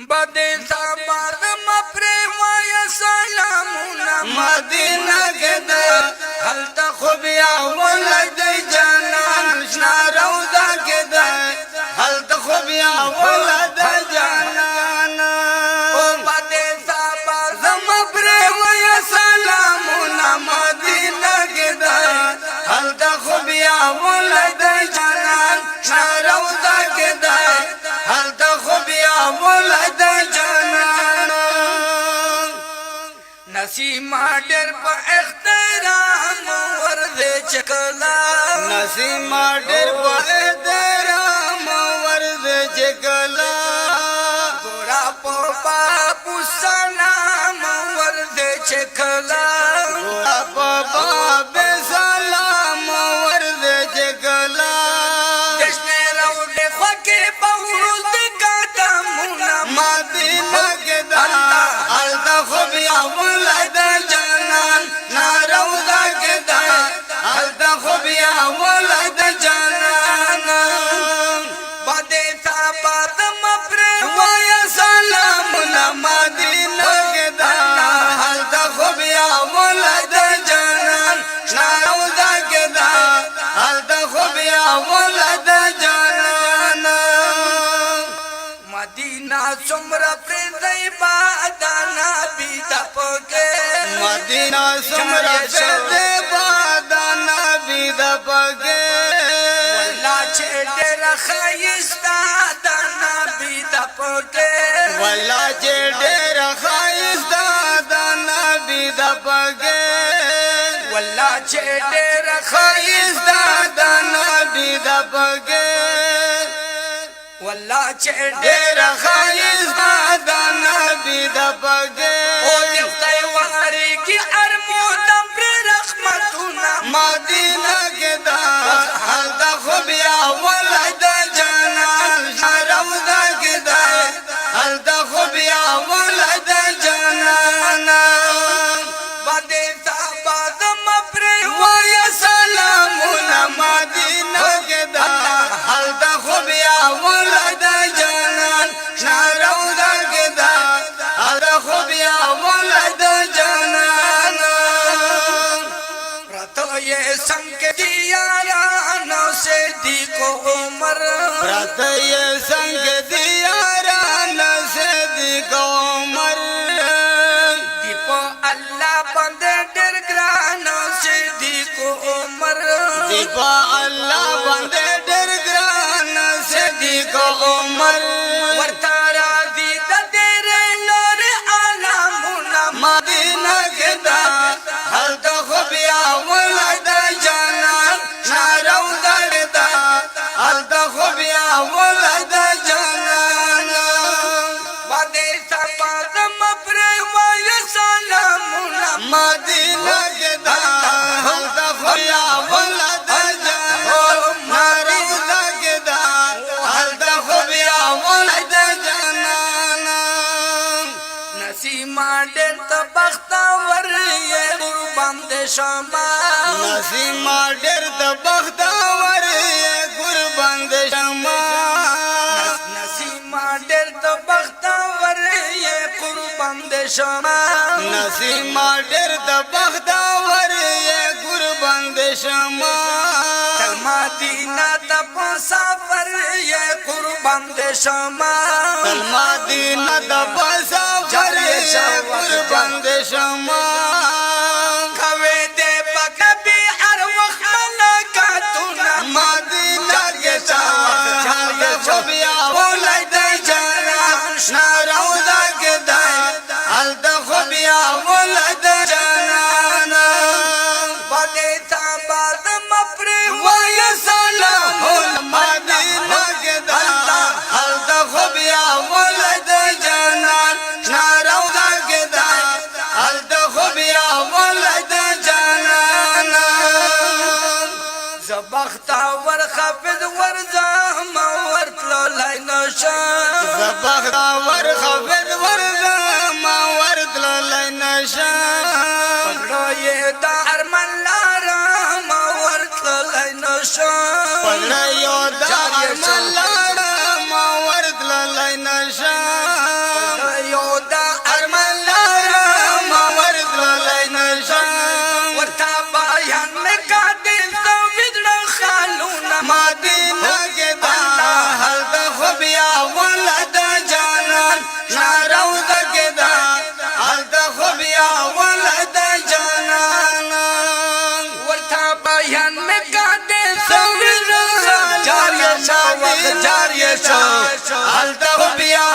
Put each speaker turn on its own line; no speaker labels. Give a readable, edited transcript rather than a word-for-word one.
بدے سابار مپری وای سلامونا مدینہ کے دا حلتا خوبیا ولد جانان شنا روضہ کے دا حلتا خوبیا ولد جانان بدے سابار مپری وای سلامونا مدینہ کے دا حلتا خوبیا ولد جانان شنا روضہ کے دا حلتا خوبیا ولد جانان نسیمہ ڈر پا اخترام ورد چکلا نسیمہ ڈر پا اخترام ورد چکلا گورا پا باپو سلام ورد چکلا گورا پا باب سلام ورد چکلا جشن روڈ خوکی بہت قدمونا مدینہ کے دا حلتا خوبیا ولد جانان ناروضہ کے دا حلتا خوبیا ولد جانان بدے سابات مپری وای سلامونا مدینہ کے دا حلتا خوبیا ولد جانان ناروضہ کے دا حلتا خوبیا ولد جانان مدینہ سمرا پریزی بادانا بیدا پکے مدینہ سمرا پریزی بادانا بیدا پکے واللہ چھے ڈیر خائستا دانا بیدا پکے واللہ چھے ڈیر خائستا دانا بیدا پکے واللہ چھے ڈیر خائستا دانا بیدا پکے واللہ چھے ڈیر خائستا دانا بیدا پکے او دفتائی واری کی ارمودا پر رحمتونا مدینہ کے دا حلتا خوبیا ولد جانان روضہ کے دا حلتا خوبیا ولد جانان بدے ساباد مپری وای سلامونا مدینہ کے دا حلتا خوبیا ولد جانان روضہ کے دا حلتا خوبیا ولد جانان پرتو یہ سنگ دیارانو سے دیکھو عمر پرتو یہ سنگ دیارانو سے دیکھو عمر دیپو اللہ بندے ڈر گرانو سے دیکھو عمر دیپو اللہ بندے ڈر گرانو سے دیکھو عمر ورطارا دیدہ دیرے لور آلامونا مدینہ کے دا حلتا خوبیا ولد جانان ناروضہ کے دا حلتا خوبیا ولد جانان بدے ساباد مپری وای سلامونا مدینہ کے دا حلتا خوبیا ولد جانان ناروضہ کے دا حلتا خوبیا ولد جانان نسیمہ ڈر تو بختاور یہ قربان دے شما نسیمہ ڈر تو بختاور یہ قربان دے شما نسیمہ ڈر تو بختاور یہ قربان دے شما نسیمہ ڈر تو بختاور یہ قربان دے شما مدینہ تب سافر یہ قربان دے شما مدینہ تب سافر یہ قربان دے شما کوے دے پکبی اروخ ملکاتونا مدینہ کے ساتھ حلتا خوبیا ولد جانان ناروضہ کے دا حلتا خوبیا ولد جانان بدے ساباد مپری وای سلامونا مدینہ کے دا حلتا خوبیا ولد جانان ناروضہ کے دا حلتا خوبیا ولد جانان زبختاور خافظ ورزام ورطلو لای نشان زبختاور خافظ ورزام ورطلو لای نشان پکڑو یہ دا ارمان لارام ورطلو لای نشان پکڑو یہ دا ارمان لارام ورطلو لای نشان شو هلته بیا